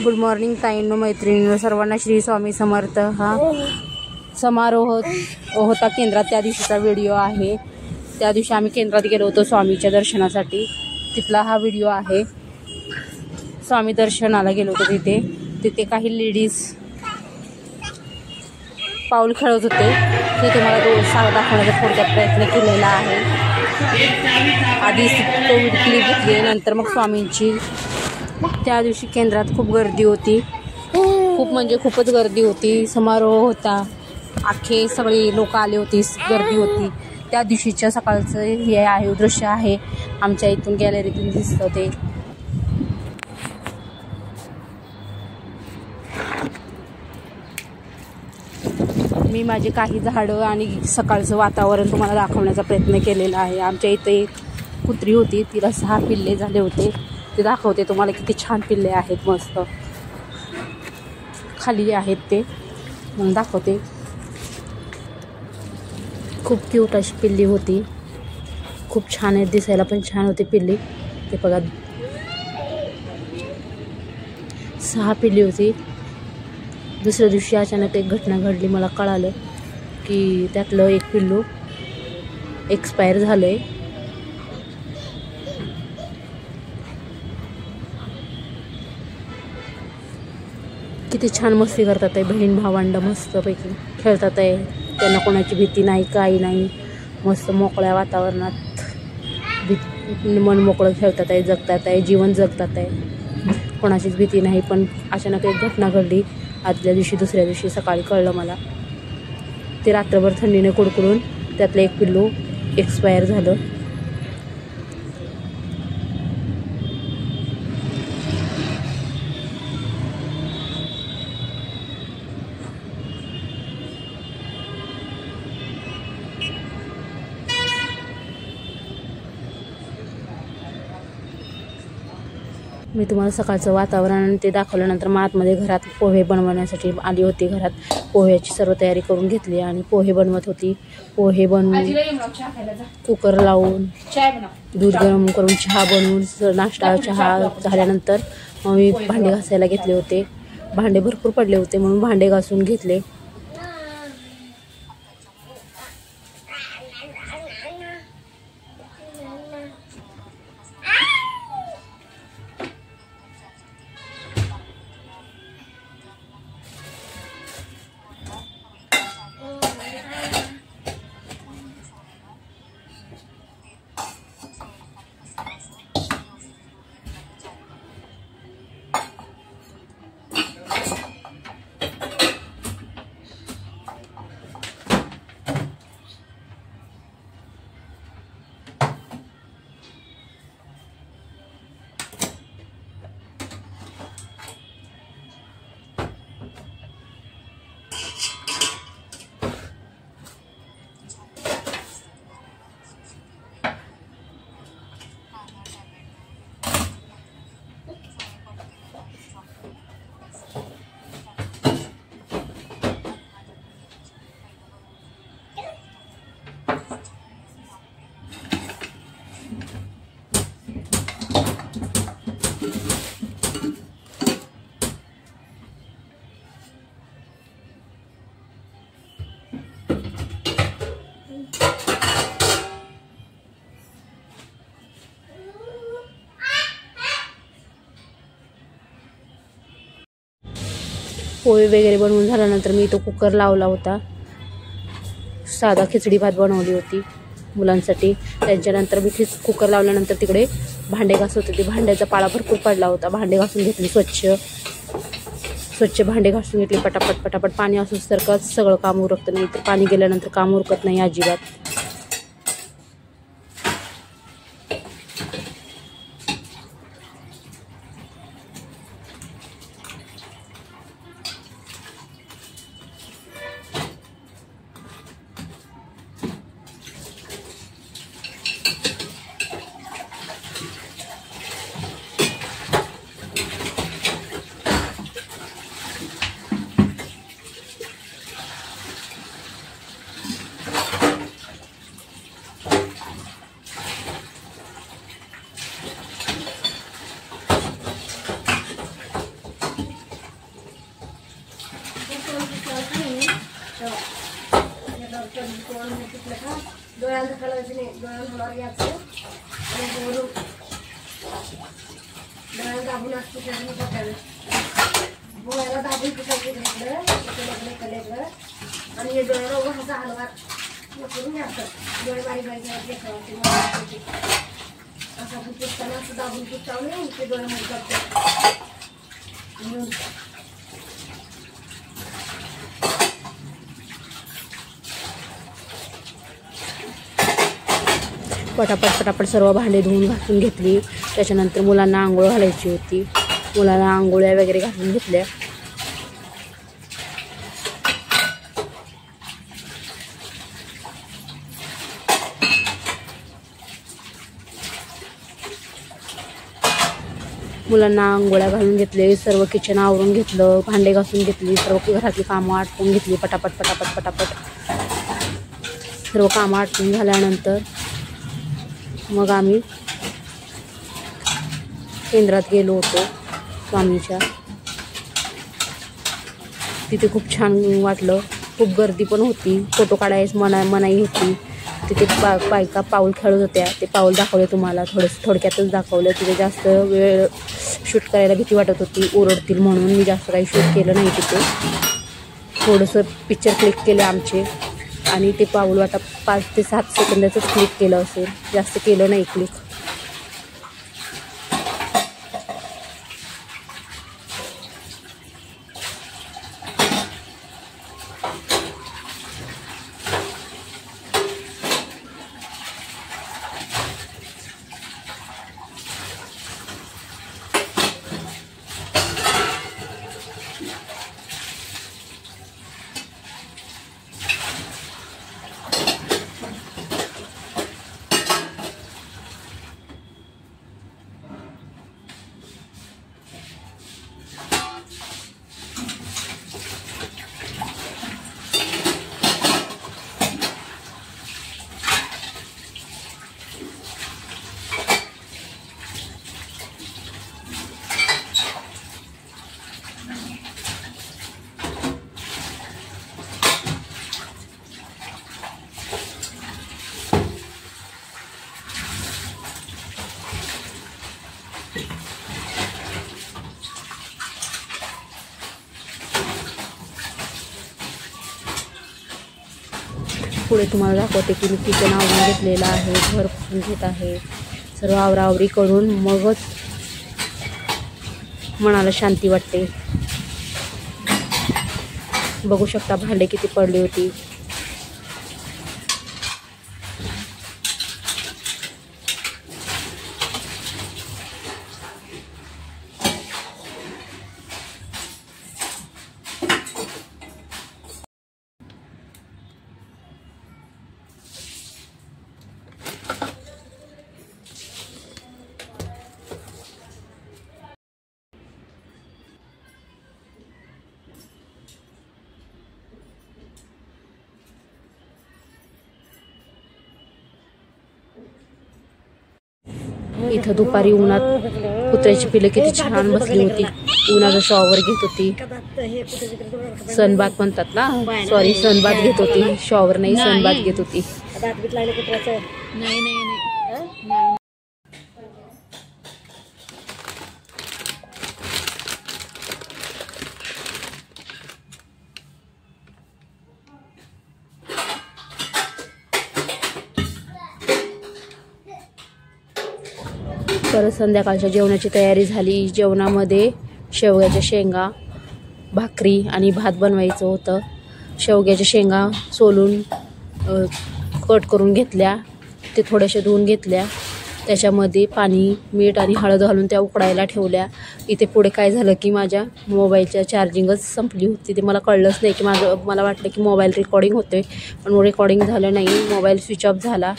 Good morning ताईंनो, मैत्रिणींनो, सर्वांना श्री स्वामी समर्थ। हा समारोह होता केंद्रात, त्या दिवशीचा व्हिडिओ आहे। त्या दिवशी आम्ही केंद्रात गेलो होतो स्वामीच्या दर्शनासाठी, तिथला हा व्हिडिओ आहे। स्वामी दर्शनाला गेलो होतो तिथे काही लेडीज पाऊल खेळत होते, ते तुम्हाला दाखवण्याचा थोडक्यात प्रयत्न केलेला आहे। आधी कोविड क्लिप घेतली, नंतर मग स्वामींची। त्या दिवशी केंद्रात खूप गर्दी होती, खूप म्हणजे खूपच गर्दी होती। समारोह होता, अख्खे सगळे लोक आले होते, गर्दी होती। त्या दिवशीच्या सकाळचं हे आहे दृश्य आहे, आमच्या इथून गॅलरीतून दिसतं ते। मी माझे काही झाडं आणि सकाळचं वातावरण तुम्हाला दाखवण्याचा प्रयत्न केलेला आहे। आमच्या इथे एक कुत्री होती, तिला 6 पिल्ले झाले होते, ते दाखवते तुम्हाला। किती छान पिल्ले आहेत, मस्त खाली आहेत ते, मग दाखवते। खूप क्यूट अशी पिल्ली होती, खूप छान आहे, दिसायला पण छान होती पिल्ली। ते बघा, 6 पिल्ली होती। दुसऱ्या दिवशी अचानक एक घटना घडली, मला कळालं की त्यातलं एक पिल्लू एक्सपायर झालंय। किती छान मस्ती करतात आहे, बहीण भावंड मस्तपैकी खेळतात आहे, त्यांना कोणाची भीती नाही, काही नाही। मस्त मोकळ्या वातावरणात मन मोकळं खेळतात आहे, जगतात आहे, जीवन जगतात आहे, कोणाचीच भीती नाही। पण अचानक एक घटना घडली आदल्या दिवशी, दुसऱ्या दिवशी सकाळी कळलं मला। ते रात्रभर थंडीने कुडकुडून त्यातलं एक पिल्लू एक्सपायर झालं। मी तुम्हाला सकाळचं वातावरण ते दाखवल्यानंतर मग आतमध्ये घरात पोहे बनवण्यासाठी आली होती। घरात पोह्याची सर्व तयारी करून घेतली आणि पोहे बनवत होती। पोहे बनवून कुकर लावून दूध गरम करून चहा बनवून नाश्ता चहा झाल्यानंतर मग मी भांडे घासायला घेतले होते। भांडे भरपूर पडले होते म्हणून भांडे घासून घेतले। पोहे वगैरे बनवून झाल्यानंतर मी तो कुकर लावला होता, साधा खिचडी भात बनवली होती मुलांसाठी। त्यांच्यानंतर मी कुकर लावल्यानंतर तिकडे भांडे घासत होते। भांड्याचा पाळा भरपूर पडला होता, भांडे घासून घेतली स्वच्छ भांडे घासून घेतले। पटापट पटापट पाणी असूच तर सगळं काम उरकतं, नाही तर पाणी गेल्यानंतर काम उरकत नाही अजिबात। डोळ्याला धकालायचं नाही, डोळ्याला होणार याचं आणि वरून डोळ्याला दाबून असतो त्याच्यानं बघायला डोळ्याला दाबून पिकायचं इकडं आणि हे डोळ्याला उभा हलवा करून घ्यायचं. डोळे बारीक बारीक असं आपण पुसताना असं दाबून पुसतावणे ते डोळ्यामध्ये जातो. पटापट पटापट सर्व भांडे धुवून घासून घेतली. त्याच्यानंतर मुलांना आंघोळ घालायची होती. मुलांना आंघोळ्या वगैरे घालून घेतल्या. मुलांना आंघोळ्या घालून घेतले. सर्व किचन आवरून घेतलं. भांडे घासून घेतली. सर्व घरातली कामं आटपून घेतली. पटापट पटापट पटापट सर्व कामं आटपून झाल्यानंतर मग आम्ही केंद्रात गेलो होतो स्वामीच्या. तिथे खूप छान वाटलं. खूप गर्दी पण होती. फोटो काढायच मनाई होती. तिथे बायका पाऊल खेळत होत्या. ते पाऊल दाखवले तुम्हाला. थोडक्यातच दाखवलं. तिथे जास्त वेळ शूट करायला भीती वाटत होती. ओरडतील म्हणून मी जास्त काही शूट केलं नाही. तिथे थोडंसं पिक्चर क्लिक केले आमचे आणि ते पाऊल आता 5 ते 7 सेकंदाचंच क्लिक केलं असेल. जास्त केलं नाही क्लिक. पुढे तुम्हाला दाखवते की मी किचन आवरून घेतलेलं आहे. घर पुसून घेत आहे. सर्व आवराआवरी करून मगच मनाला शांती वाटते. बघू शकता भांडे किती पडली होती. इथं दुपारी उन्हात कुत्र्याची पिलं किती छान बसली होती. उन्हाचा शॉवर घेत होती. सनबाथ म्हणतात ना, सॉरी सनबाथ घेत होती. शॉवर नाही, सनबाथ घेत होती. नाही परत संध्याकाळच्या जेवणाची तयारी झाली. जेवणामध्ये शेवग्याच्या शेंगा, भाकरी आणि भात बनवायचं होतं. शेवग्याच्या शेंगा सोलून कट करून घेतल्या. ते थोड्याशा धुवून घेतल्या. त्याच्यामध्ये पाणी, मीठ आणि हळद घालून त्या उकडायला ठेवल्या. इथे पुढे काय झालं की माझ्या मोबाईलच्या चार्जिंगच संपली होती. ते मला कळलंच नाही की मला वाटलं की मोबाईल रेकॉर्डिंग होते, पण रेकॉर्डिंग झालं नाही. मोबाईल स्विच ऑफ झाला.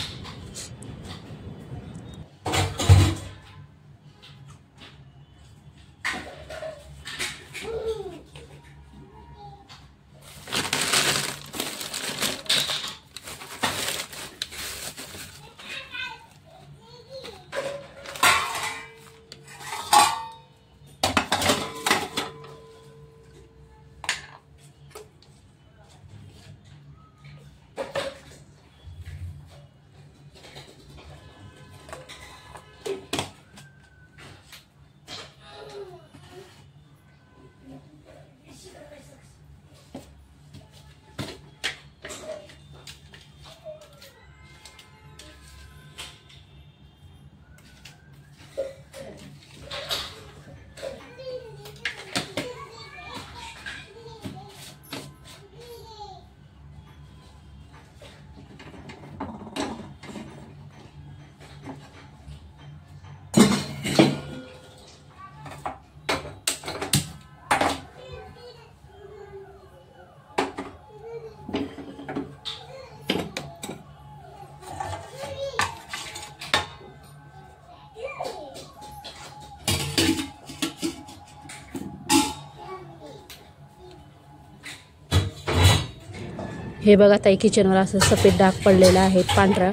हे बघा ताई, किचनवर असं सफेद डाग पडलेला आहे पांढरा.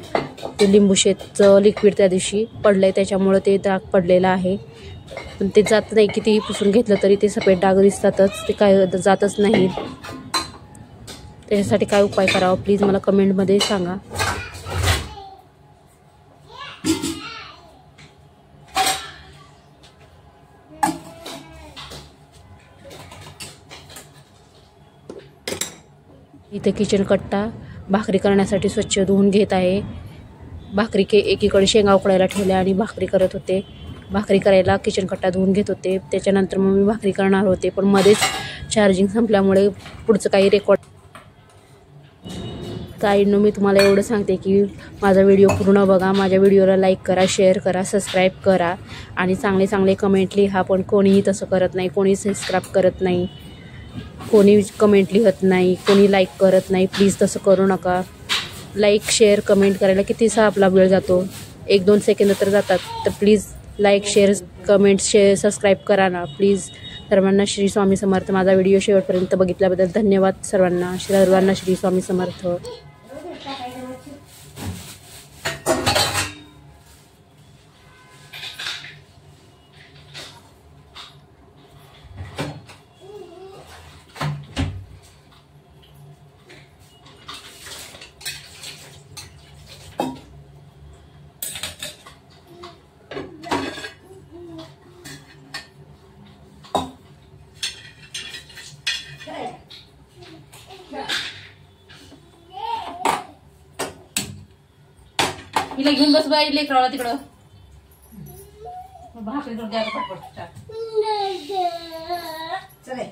ते लिंबू शेतचं लिक्विड त्या दिवशी पडलंय त्याच्यामुळं ते डाग पडलेलं आहे. पण ते जात नाही, कितीही पुसून घेतलं तरी ते सफेद डाग दिसतातच, ते काय जातच नाही. त्याच्यासाठी काय उपाय करावा प्लीज मला कमेंटमध्ये सांगा. इथे किचन कट्टा भाकरी करण्यासाठी स्वच्छ धुवून घेत आहे. भाकरी एकीकडे शेंगा उकडायला ठेवल्या आणि भाकरी करत होते. भाकरी करायला किचन कट्टा धुवून घेत होते. त्याच्यानंतर मग मी भाकरी करणार होते, पण मध्येच चार्जिंग संपल्यामुळे पुढचं काही रेकॉर्ड. ताईंनो, मी तुम्हाला एवढं सांगते की माझा व्हिडिओ पूर्ण बघा. माझ्या व्हिडिओला लाईक करा, शेअर करा, सबस्क्राईब करा आणि चांगले चांगले कमेंट लिहा. पण कोणीही तसं करत नाही, कोणी सबस्क्राईब करत नाही, कोणी कमेंट लिहत नाही, कोणी लाईक करत नाही. प्लीज तसं करू नका. लाईक शेअर कमेंट करायला कितीसा आपला वेळ जातो, 1-2 सेकंद तर जातात. तर please like share comment subscribe करा ना प्लीज. सर्वांना श्री स्वामी समर्थ. माझा व्हिडिओ शेवटपर्यंत बघितल्याबद्दल धन्यवाद सर्वांना. सर्वांना श्री स्वामी समर्थ. हिला घेऊन बस बाई, लेकराला तिकडं भाकरी करून द्या पटपट. चले